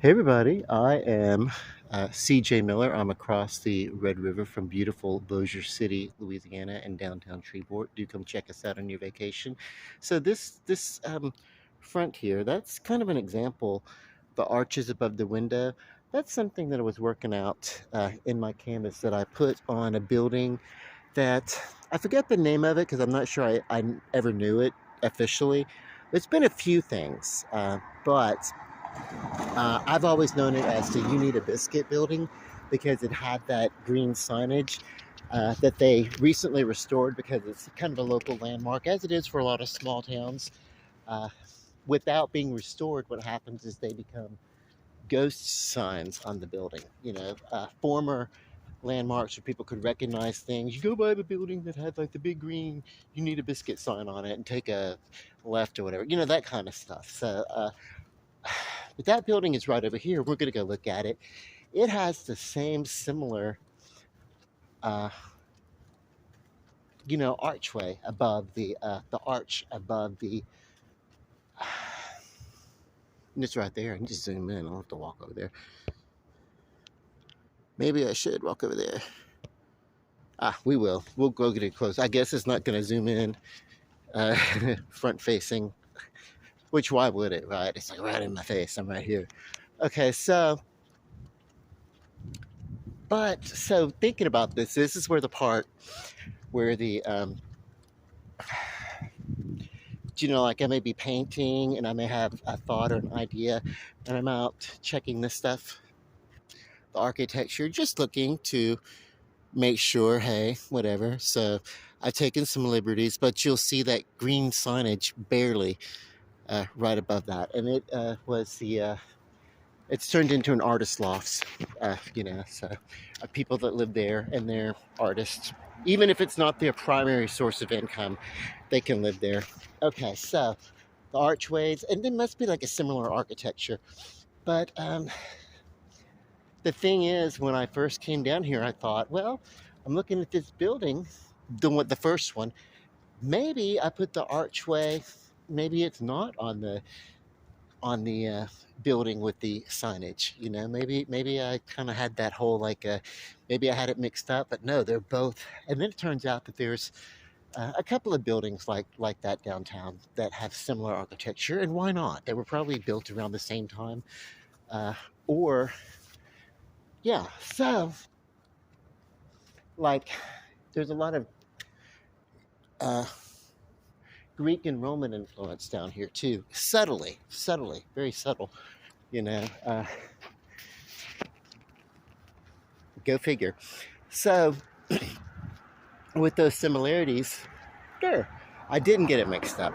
Hey everybody, I am CJ Miller. I'm across the Red River from beautiful Bossier City, Louisiana, and downtown Shreveport. Do come check us out on your vacation. So this front here, that's kind of an example. The arches above the window. That's something that I was working out in my canvas that I put on a building that I forget the name of it because I'm not sure I ever knew it officially. It's been a few things, but I've always known it as the You Need a Biscuit building because it had that green signage that they recently restored because it's kind of a local landmark, as it is for a lot of small towns. Uh, Without being restored, what happens is they become ghost signs on the building. Former landmarks where people could recognize things. You go by the building that had like the big green "You Need a Biscuit" sign on it and take a left or whatever. That kind of stuff. But that building is right over here. We're going to go look at it. It has the same similar, uh, archway above the arch above the. And it's right there. I can just zoom in. I don't have to walk over there. Maybe I should walk over there. We will. We'll go get it close. I guess it's not going to zoom in uh, front facing. Which why would it? Right? It's like right in my face. I'm right here. Okay, so thinking about this is where the part where the like I may be painting and I may have a thought or an idea, and I'm out checking this stuff, the architecture, just looking to make sure, hey, whatever. So I've taken some liberties, but you'll see that green signage barely right above that. And it was it's turned into an artist lofts, so people that live there and they're artists. Even if it's not their primary source of income, they can live there. Okay, so the archways, and there must be like a similar architecture. But the thing is, when I first came down here, I thought, well, I'm looking at this building, the first one. Maybe I put the archway. Maybe it's not on the building with the signage. Maybe I kind of had that whole maybe I had it mixed up, but no, they're both. And then it turns out that there's a couple of buildings like that downtown that have similar architecture, and why not? They were probably built around the same time, uh, or yeah. So like, there's a lot of uh, Greek and Roman influence down here too, subtly, very subtle. You know, uh, Go figure. So with those similarities, sure, I didn't get it mixed up.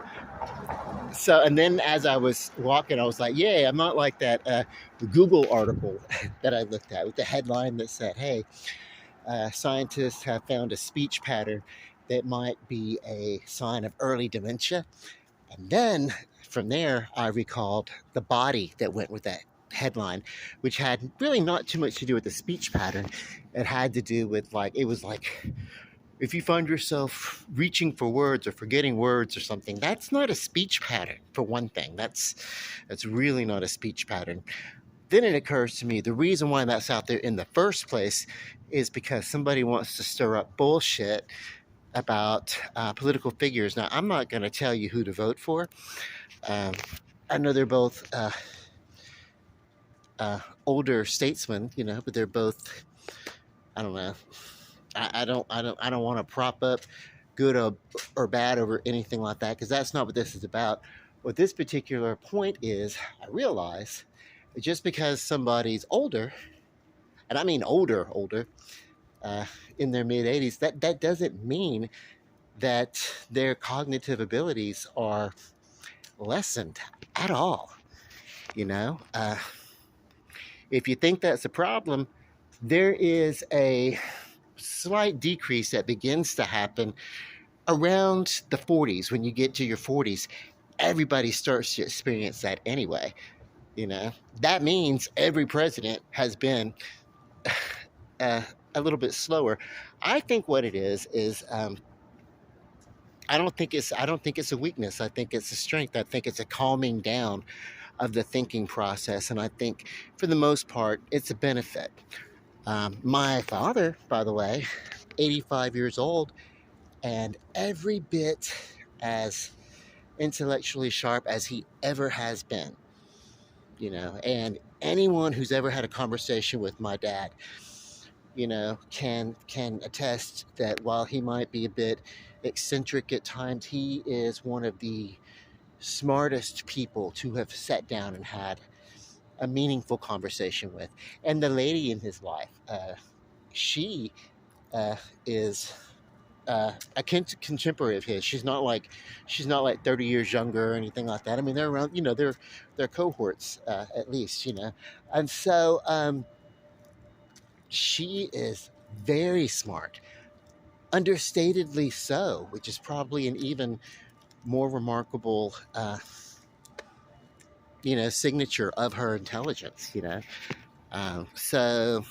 So, and then as I was walking, I was like, "Yay! I'm not like that Google article that I looked at with the headline that said, "Hey, scientists have found a speech pattern that might be a sign of early dementia." And then from there, I recalled the body that went with that headline, which had really not too much to do with the speech pattern. It had to do with it was like, if you find yourself reaching for words or forgetting words or something, that's not a speech pattern, for one thing. That's really not a speech pattern. Then it occurs to me the reason why that's out there in the first place is because somebody wants to stir up bullshit about political figures. Now, I'm not going to tell you who to vote for. Um, I know they're both older statesmen, but they're both. I don't know. I don't want to prop up good or bad over anything like that, because that's not what this is about. What this particular point is, I realize that just because somebody's older, and I mean older, uh, in their mid 80s, that doesn't mean that their cognitive abilities are lessened at all. You know, if you think that's a problem, there is a slight decrease that begins to happen around the 40s. When you get to your 40s, everybody starts to experience that anyway. That means every president has been uh, a little bit slower. I think what it is I don't think it's a weakness. I think it's a strength. I think it's a calming down of the thinking process. And I think for the most part, it's a benefit. My father, by the way, 85 years old, and every bit as intellectually sharp as he ever has been, and anyone who's ever had a conversation with my dad, can attest that while he might be a bit eccentric at times, he is one of the smartest people to have sat down and had a meaningful conversation with. And the lady in his life, she is a contemporary of his. She's not like 30 years younger or anything like that. I mean, they're around, they're cohorts, at least, and so she is very smart, understatedly so, which is probably an even more remarkable signature of her intelligence. So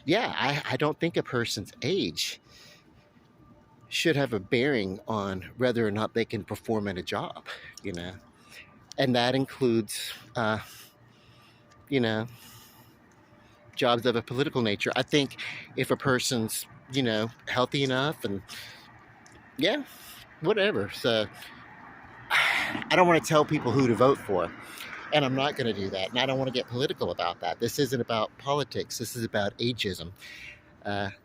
yeah, I don't think a person's age should have a bearing on whether or not they can perform at a job, and that includes jobs of a political nature. I think if a person's healthy enough, and yeah, whatever. So I don't want to tell people who to vote for, and I'm not going to do that, and I don't want to get political about that. This isn't about politics. This is about ageism.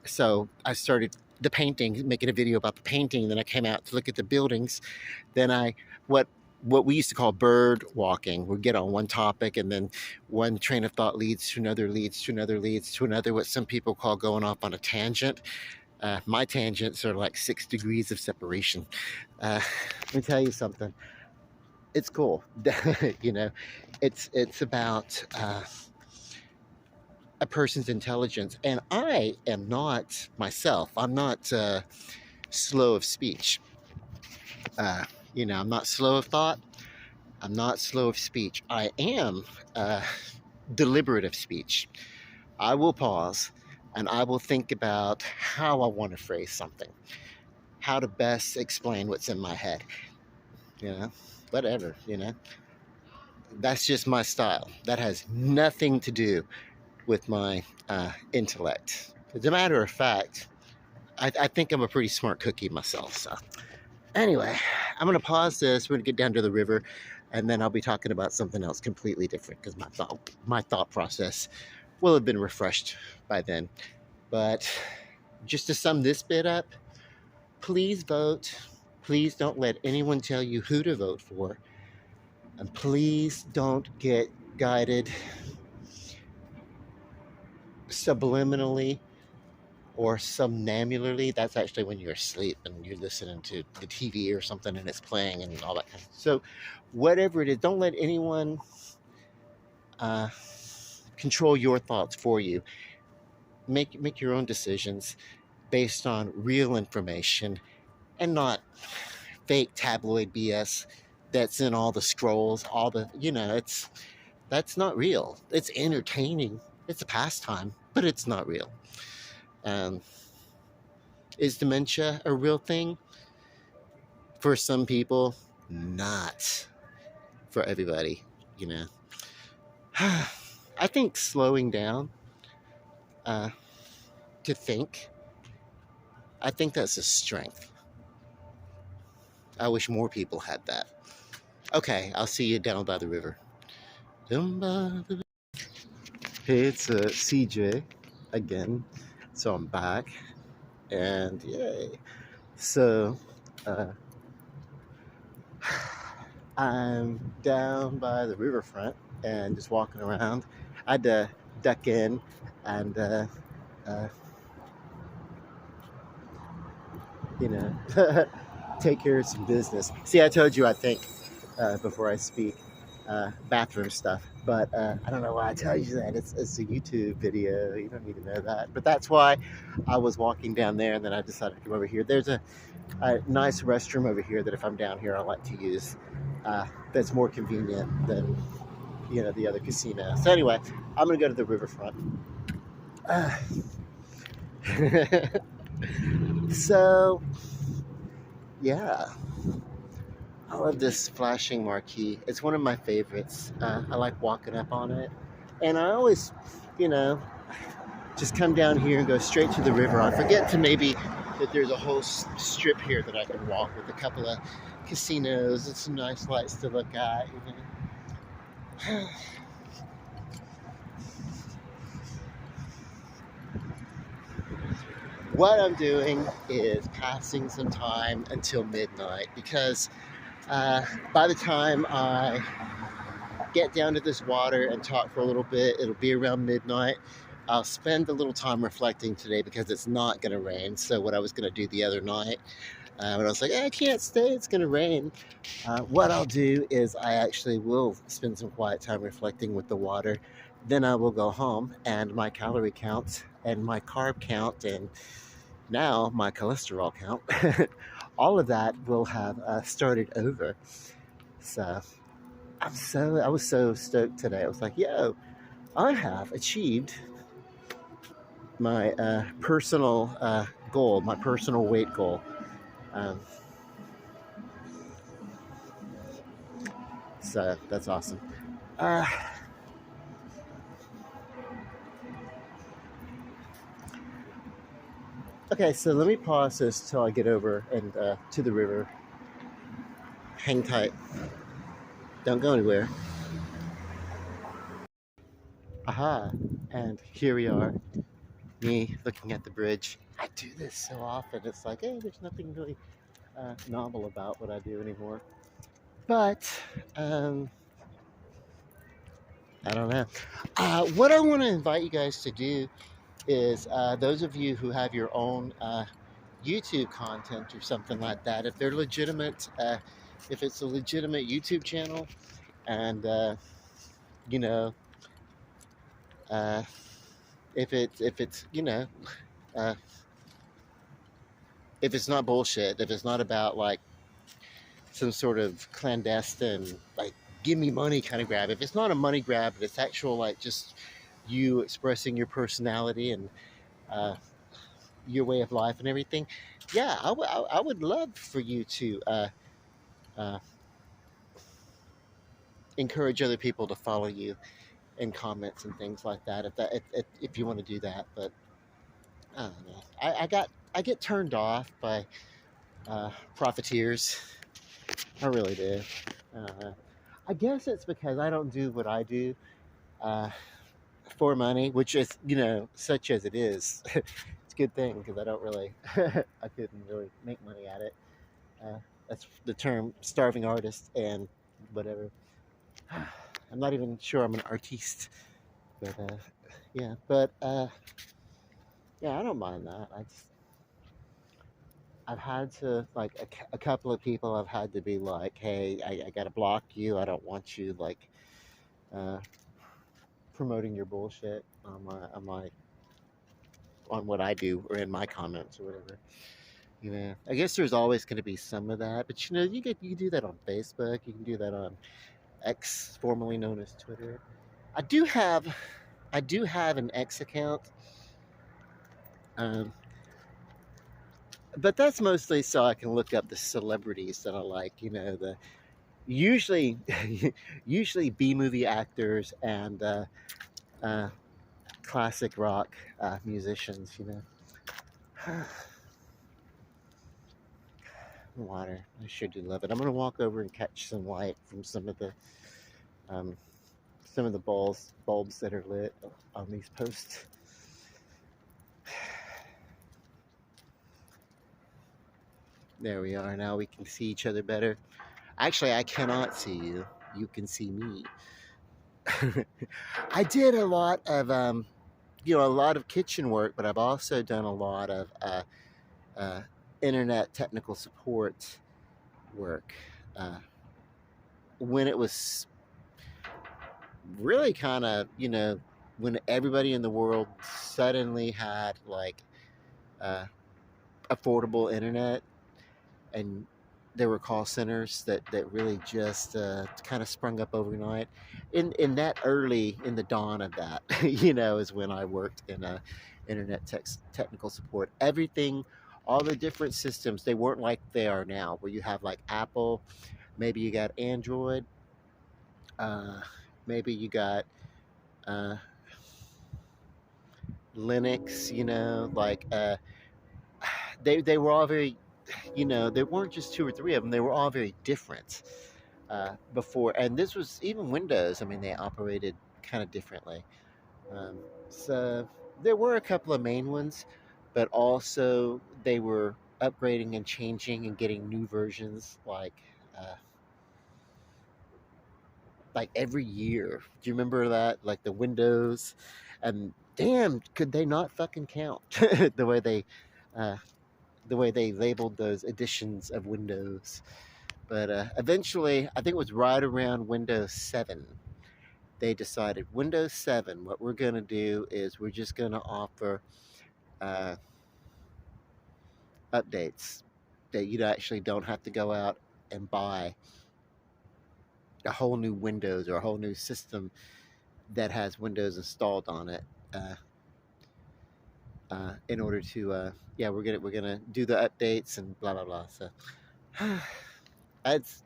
So I started the painting, making a video about the painting. Then I came out to look at the buildings. Then what we used to call bird walking. We'd get on one topic, and then one train of thought leads to another, leads to another, leads to another, what some people call going off on a tangent. My tangents are like 6 degrees of separation. Let me tell you something. It's cool. It's about a person's intelligence. And I am not myself. I'm not slow of speech. I'm not slow of thought. I'm not slow of speech. I am deliberate of speech. I will pause and I will think about how I want to phrase something, how to best explain what's in my head. Whatever, That's just my style. That has nothing to do with my intellect. As a matter of fact, I think I'm a pretty smart cookie myself. So anyway, I'm going to pause this. We're going to get down to the river, and then I'll be talking about something else completely different, because my thought process will have been refreshed by then. But just to sum this bit up, please vote. Please don't let anyone tell you who to vote for. And please don't get guided subliminally or somnambularly. That's actually when you're asleep and you're listening to the TV or something and it's playing and all that kind of. So whatever it is, don't let anyone control your thoughts for you. Make your own decisions based on real information and not fake tabloid BS that's in all the scrolls, all the, that's not real. It's entertaining. It's a pastime, but it's not real. Is dementia a real thing? For some people, not for everybody, I think slowing down to think, I think that's a strength. I wish more people had that. Okay, I'll see you down by the river. Hey, it's CJ again. So I'm back, and yay. So I'm down by the riverfront and just walking around. I had to duck in and take care of some business. See, I told you I think before I speak, bathroom stuff, but I don't know why I tell you that. It's a YouTube video. You don't need to know that. But that's why I was walking down there, and then I decided to come over here. There's a nice restroom over here that if I'm down here I like to use. That's more convenient than the other casino. So anyway, I'm gonna go to the riverfront. So yeah, I love this flashing marquee. It's one of my favorites. I like walking up on it. And I always, you know, just come down here and go straight to the river. I forget to maybe that there's a whole strip here that I can walk with a couple of casinos and some nice lights to look at, you know. What I'm doing is passing some time until midnight because by the time I get down to this water and talk for a little bit, it'll be around midnight. I'll spend a little time reflecting today because it's not going to rain. So what I was going to do the other night, when I was like, I can't stay, it's going to rain. What I'll do is I actually will spend some quiet time reflecting with the water. Then I will go home and my calorie count and my carb count and now my cholesterol count, all of that will have started over. So I was so stoked today. I was like, yo, I have achieved my personal goal, my personal weight goal. Um, so that's awesome. Uh, okay, so let me pause this till I get over and to the river. Hang tight. Don't go anywhere. Aha. And here we are. Me looking at the bridge. I do this so often. It's like, hey, there's nothing really novel about what I do anymore. But I don't know. What I want to invite you guys to do is those of you who have your own YouTube content or something like that, if they're legitimate, if it's a legitimate YouTube channel, and you know, uh, if it's uh, if it's not bullshit, if it's not about like some sort of clandestine like give me money kind of grab, if it's not a money grab, but it's actual like just you expressing your personality and uh, your way of life and everything, yeah, I would love for you to uh, encourage other people to follow you in comments and things like that if you want to do that. But I don't know. I get turned off by profiteers. I really do. I guess it's because I don't do what I do uh, for money, which is, such as it is. It's a good thing because I don't really, I couldn't really make money at it. That's the term starving artist and whatever. I'm not even sure I'm an artiste, but yeah, but yeah, I don't mind that. I've had to like a couple of people. I've had to be like, hey, I gotta block you. I don't want you like uh, promoting your bullshit on what I do or in my comments or whatever. I guess there's always going to be some of that, but you can do that on Facebook. You can do that on X, formerly known as Twitter. I do have I do have an X account, um, but that's mostly so I can look up the celebrities that I like. The usually usually B movie actors and uh, classic rock musicians. Water. I sure do love it. I'm gonna walk over and catch some light from um, some of the bulbs that are lit on these posts. There we are. Now we can see each other better. Actually, I cannot see you. You can see me. I did a lot of a lot of kitchen work, but I've also done a lot of uh, internet technical support work. Uh, when it was really kind of, when everybody in the world suddenly had like uh, affordable internet, and there were call centers that really just kind of sprung up overnight. In the dawn of that, is when I worked in internet technical support. Everything, all the different systems, they weren't like they are now, where you have like Apple, Maybe you got Android. Uh, Maybe you got uh, Linux. They were all very, there weren't just two or three of them. They were all very different before, and this was even Windows. I mean, they operated kind of differently. Um, so there were a couple of main ones, but also they were upgrading and changing and getting new versions uh, like every year. Do you remember that? Like the Windows, and damn, could they not fucking count the way they uh, the way they labeled those editions of Windows. But eventually, I think it was right around Windows 7, they decided Windows 7, what we're going to do is we're just going to offer uh, updates that you actually don't have to go out and buy a whole new Windows or a whole new system that has Windows installed on it. Uh, in order to, yeah, we're gonna do the updates and blah blah blah. So it's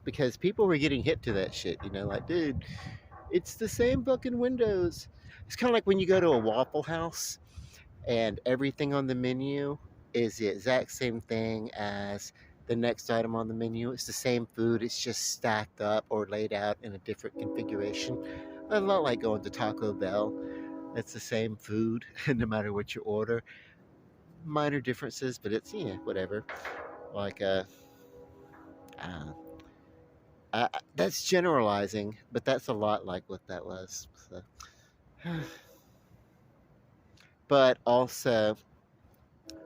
because people were getting hit to that shit. Like, dude, it's the same fucking Windows. It's kind of like when you go to a Waffle House and everything on the menu is the exact same thing as the next item on the menu. It's the same food, it's just stacked up or laid out in a different configuration. A lot like going to Taco Bell. It's the same food no matter what you order. Minor differences, but it's whatever. Like uh, that's generalizing, but that's a lot like what that was. So. But also,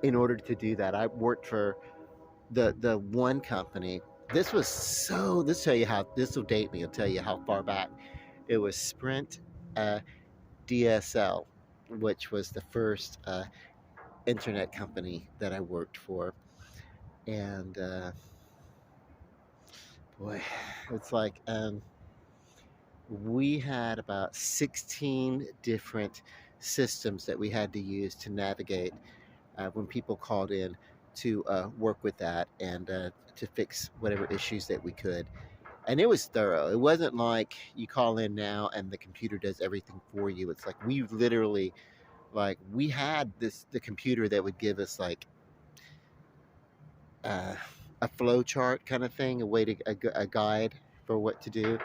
in order to do that, I worked for the one company. This tell you how this will date me. I'll tell you how far back it was. Sprint uh, DSL, which was the first internet company that I worked for, and boy, it's like we had about 16 different systems that we had to use to navigate when people called in to work with that and to fix whatever issues that we could. And it was thorough. It wasn't like you call in now and the computer does everything for you. It's like we literally, like, we had the computer that would give us like uh, a flow chart kind of thing, a guide for what to do.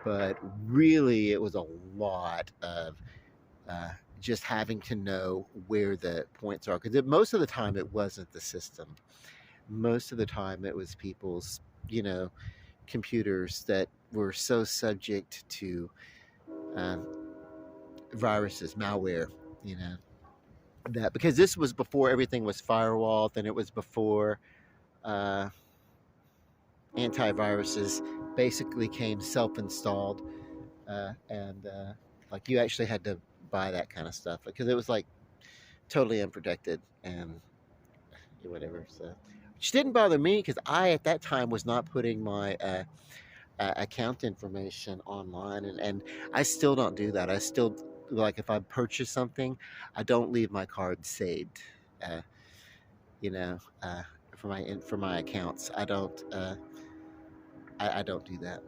But really, it was a lot of uh, just having to know where the points are, because most of the time it wasn't the system. Most of the time it was people's, you know, computers that were so subject to um, viruses, malware, you know, that because this was before everything was firewalled, and it was before uh, antiviruses basically came self-installed, and like you actually had to buy that kind of stuff because it was like totally unprotected and whatever. So, which didn't bother me because I at that time was not putting my account information online, and I still don't do that. I still, like, if I purchase something, I don't leave my card saved. Uh, you know, for my accounts, I don't do that.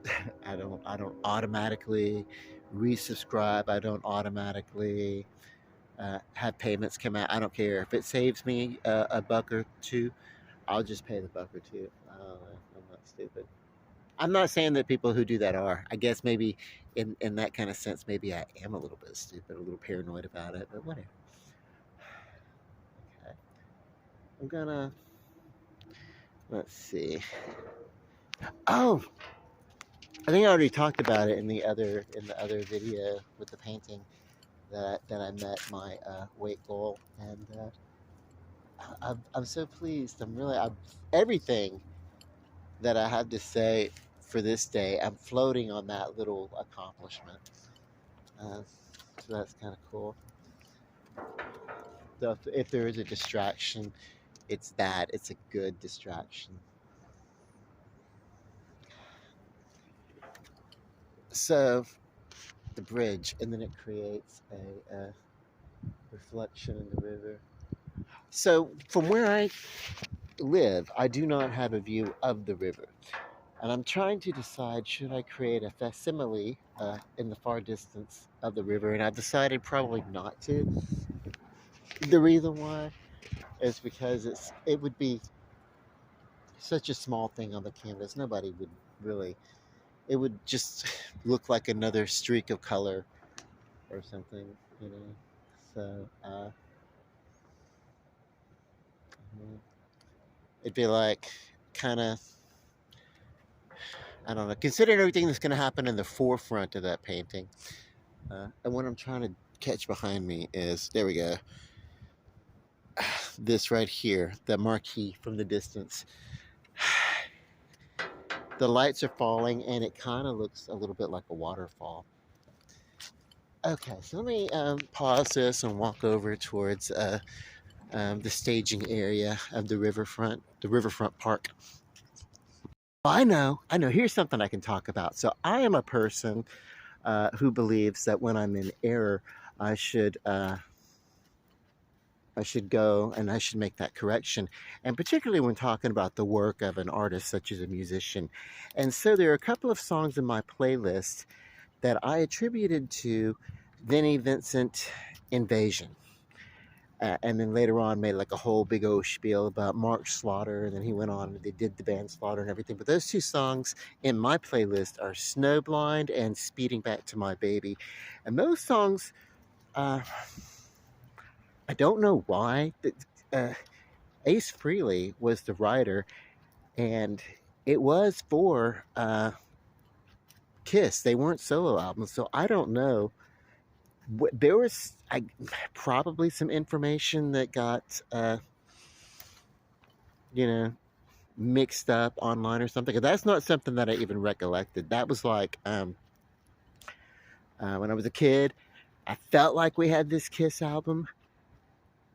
I don't automatically resubscribe. I don't automatically have payments come out. I don't care if it saves me a buck or two. I'll just pay the buck or two. I don't know. I'm not stupid. I'm not saying that people who do that are. I guess maybe in that kind of sense, maybe I am a little bit stupid, a little paranoid about it, but whatever. Okay. I'm gonna, let's see. Oh, I think I already talked about it in the other video with the painting that I met my weight goal, and I'm so pleased. Everything that I have to say for this day. I'm floating on that little accomplishment. Uh, so that's kind of cool. So if there is a distraction, it's that. It's a good distraction. So the bridge, and then it creates a reflection in the river. So from where I live, I do not have a view of the river. And I'm trying to decide, should I create a facsimile in the far distance of the river? And I've decided probably not to. The reason why is because it would be such a small thing on the canvas. Nobody would really. It would just look like another streak of color or something, you know. So it'd be like kind of, I don't know. Considering everything that's going to happen in the forefront of that painting, and what I'm trying to catch behind me is, there we go. This right here, the marquee from the distance. The lights are falling, and it kind of looks a little bit like a waterfall. Okay, so let me pause this and walk over towards the staging area of the riverfront park. I know. Here's something I can talk about. So I am a person who believes that when I'm in error, I should uh, I should go and I should make that correction. And particularly when talking about the work of an artist such as a musician. And so there are a couple of songs in my playlist that I attributed to Vinnie Vincent Invasion. And then later on made like a whole big old spiel about Mark Slaughter, and then he went on and they did the band Slaughter and everything. But those two songs in my playlist are Snowblind and Speeding Back to My Baby. And those songs, uh, I don't know why. Uh, Ace Frehley was the writer, and it was for Kiss. They weren't solo albums, so I don't know. There was probably some information that got, you know, mixed up online or something. 'Cause that's not something that I even recollected. That was like when I was a kid, I felt like we had this Kiss album,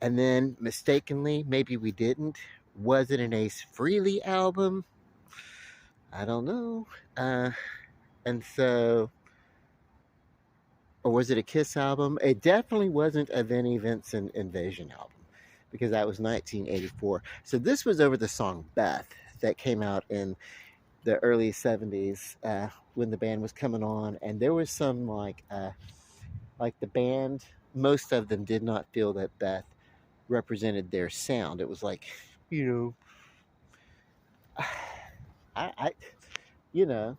and then mistakenly, maybe we didn't. Was it an Ace Frehley album? I don't know. And so, or was it a Kiss album? It definitely wasn't a Vinnie Vincent Invasion album because that was 1984. So this was over the song Beth that came out in the early 70s when the band was coming on. And there was some like the band, most of them did not feel that Beth represented their sound. It was like, you know, I you know,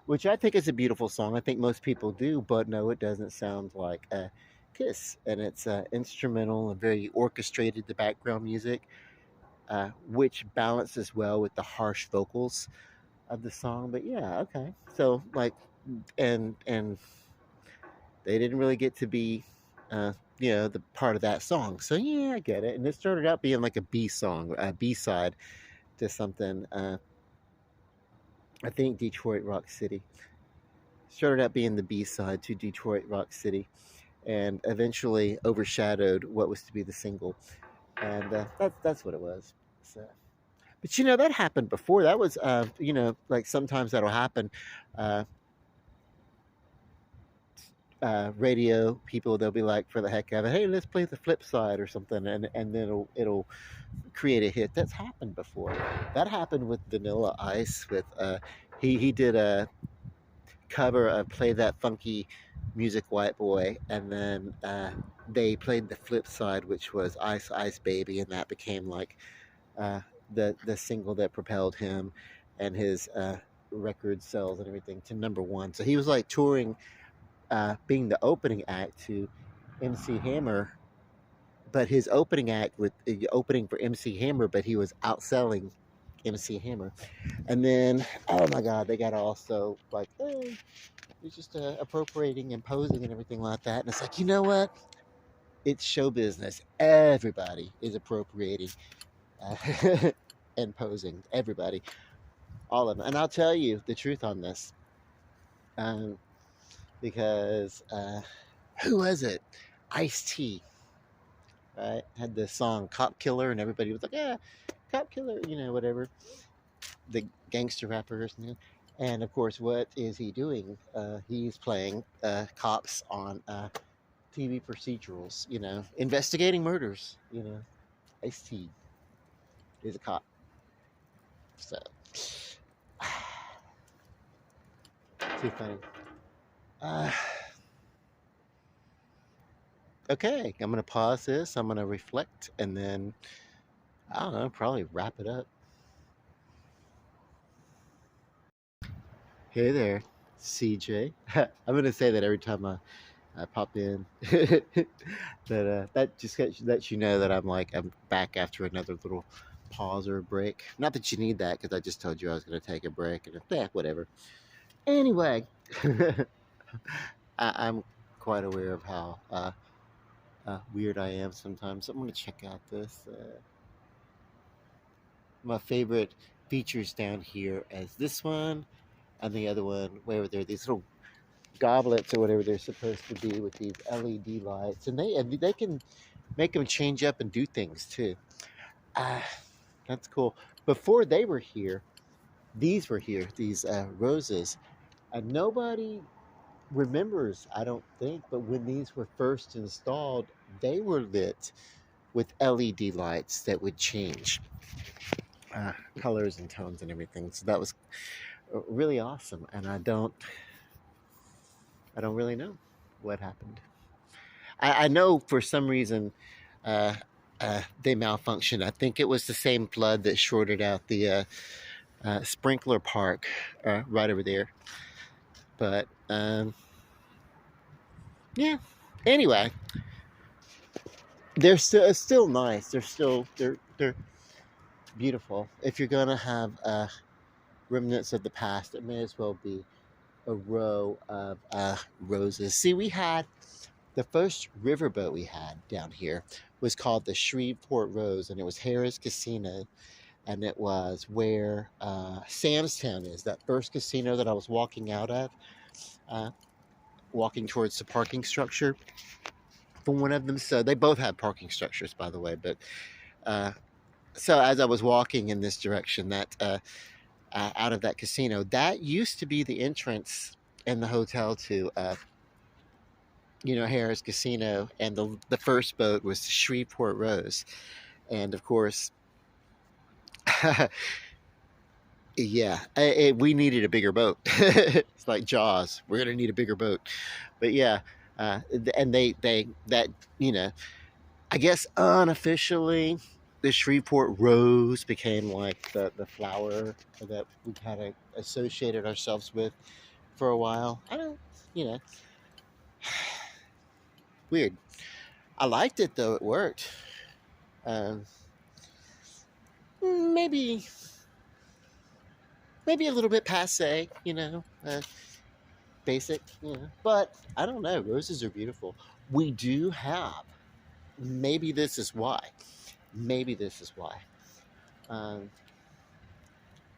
which I think is a beautiful song. I think most people do, but no, it doesn't sound like a Kiss, and it's instrumental and very orchestrated. The background music, which balances well with the harsh vocals of the song. But yeah, okay. So like, and they didn't really get to be, the part of that song. So yeah, I get it. And it started out being like a B song, a B side to something. I think Detroit Rock City started out being the B side to Detroit Rock City, and eventually overshadowed what was to be the single, and that's what it was. So, but that happened before. That was like sometimes that'll happen. Uh, Radio people, they'll be like, for the heck of it, hey, let's play the flip side or something, and then it'll create a hit. That's happened before. That happened with Vanilla Ice. With he did a cover of Play That Funky Music White Boy, and then they played the flip side, which was Ice Ice Baby, and that became like uh, the single that propelled him and his record sales and everything to number one. So he was like touring, being the opening act to MC Hammer, but his opening act with opening for MC Hammer, but he was outselling MC Hammer. And then, oh my God, they got also like, hey, it's just appropriating and posing and everything like that. And it's like, you know what? It's show business. Everybody is appropriating and posing. Everybody, all of them. And I'll tell you the truth on this, um, because who was it? Ice T, right? Had the song "Cop Killer," and everybody was like, "Yeah, Cop Killer," whatever. The gangster rappers, and of course, what is he doing? He's playing cops on TV procedurals, investigating murders. Ice-T is a cop. So, Too funny. Uh, okay, I'm gonna pause this. I'm gonna reflect, and then I don't know, probably wrap it up. Hey there, CJ. I'm gonna say that every time I pop in. That just lets you know that I'm back after another little pause or break. Not that you need that because I just told you I was gonna take a break and whatever. Anyway, I'm quite aware of how weird I am sometimes. I'm gonna check out this. My favorite features down here is this one and the other one where there are these little goblets or whatever they're supposed to be with these LED lights, and they can make them change up and do things too. Ah, that's cool. Before they were here, these were here, these roses, and nobody remembers, I don't think, but when these were first installed, they were lit with LED lights that would change colors and tones and everything. So that was really awesome, and I don't really know what happened. I know for some reason uh, they malfunctioned. I think it was the same flood that shorted out the sprinkler park right over there. But yeah. Anyway, they're still nice. They're beautiful. If you're gonna have remnants of the past, it may as well be a row of roses. See, we had the first riverboat we had down here was called the Shreveport Rose, and it was Harrah's Casino, and it was where Sam's Town is, that first casino that I was walking out of, uh, walking towards the parking structure for one of them. So they both had parking structures, by the way. But uh, so as I was walking in this direction, that out of that casino, that used to be the entrance in the hotel to Harrah's Casino, and the first boat was the Shreveport Rose, and of course, yeah, we needed a bigger boat. It's like Jaws. We're gonna need a bigger boat, but yeah, and they that you know, I guess unofficially, the Shreveport Rose became like the flower that we kind of associated ourselves with for a while. I don't, you know, weird. I liked it though; it worked. Um, maybe a little bit passe, basic, but I don't know. Roses are beautiful. We do have. Maybe this is why. Maybe this is why. Um,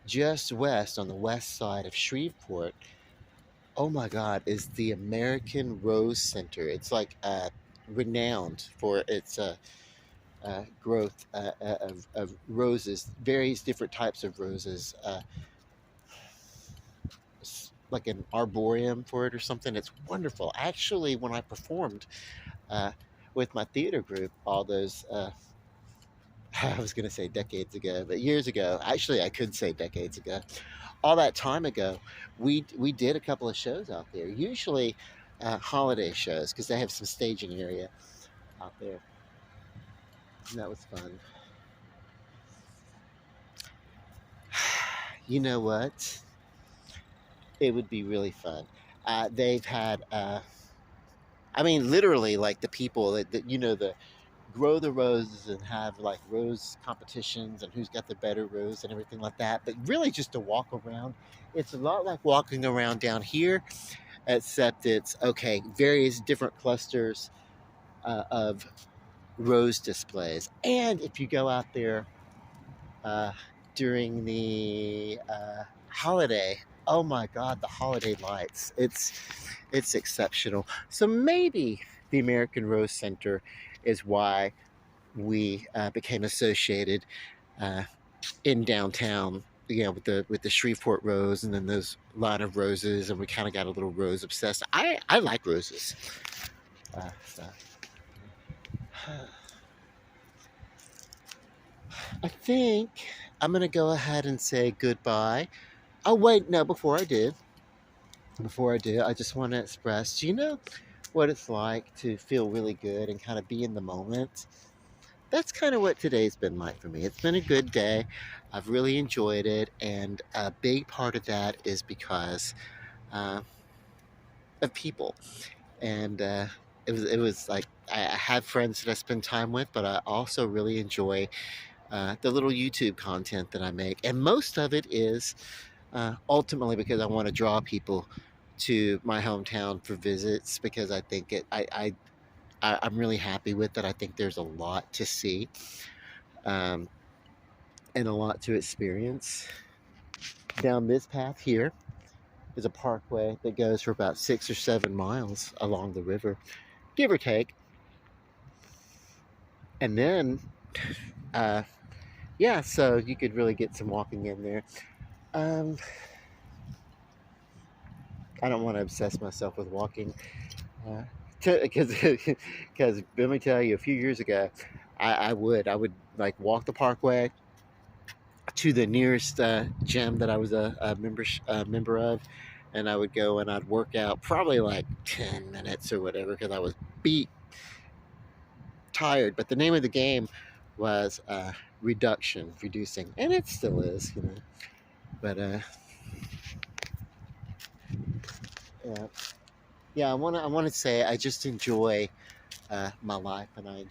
just west on the west side of Shreveport, oh my God, is the American Rose Center. It's like renowned for its growth of roses, various different types of roses. Like an arboreum for it or something. It's wonderful. Actually, when I performed uh, with my theater group, all those I was going to say decades ago, but years ago. Actually, I could say decades ago. All that time ago, we did a couple of shows out there. Usually, holiday shows because they have some staging area out there. And that was fun. You know what? It would be really fun. They've had, I mean, literally, like the people the grow the roses and have like rose competitions and who's got the better rose and everything like that. But really, just to walk around, it's a lot like walking around down here, except it's okay, various different clusters of rose displays. And if you go out there uh, during the holiday, oh my God, the holiday lights! It's exceptional. So maybe the American Rose Center is why we became associated uh, in downtown, with the Shreveport Rose, and then those line of roses, and we kind of got a little rose obsessed. I like roses. So. I think I'm gonna go ahead and say goodbye. Oh wait, no, before I did, before I do, I just want to express, do you know what it's like to feel really good and kind of be in the moment? That's kind of what today's been like for me. It's been a good day. I've really enjoyed it, and a big part of that is because uh, of people. And it was like I have friends that I spend time with, but I also really enjoy the little YouTube content that I make, and most of it is ultimately because I want to draw people to my hometown for visits because I think I'm really happy with it. I think there's a lot to see um, and a lot to experience. Down this path here is a parkway that goes for about 6 or 7 miles along the river, give or take. And then, uh, yeah, so you could really get some walking in there. Um, I don't want to obsess myself with walking. Because because let me tell you, a few years ago, I would like walk the parkway to the nearest gym that I was a member of, and I would go and I'd work out probably like 10 minutes or whatever because I was beat tired. But the name of the game was reducing, and it still is, you know. But yeah, yeah, I want to say I just enjoy my life, and I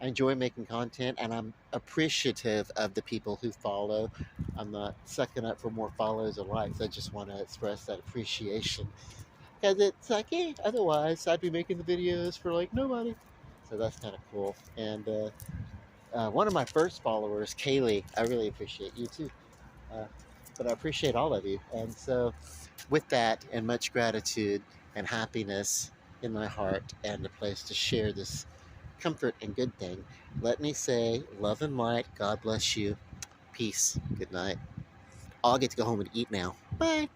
enjoy making content, and I'm appreciative of the people who follow. I'm not sucking up for more follows or likes. I just want to express that appreciation because it's like, hey, otherwise I'd be making the videos for like nobody. So that's kind of cool. And one of my first followers, Kaylee, I really appreciate you too. Uh, but I appreciate all of you. And so, with that, and much gratitude and happiness in my heart, and a place to share this comfort and good thing, let me say love and light. God bless you. Peace. Good night. I'll get to go home and eat now. Bye.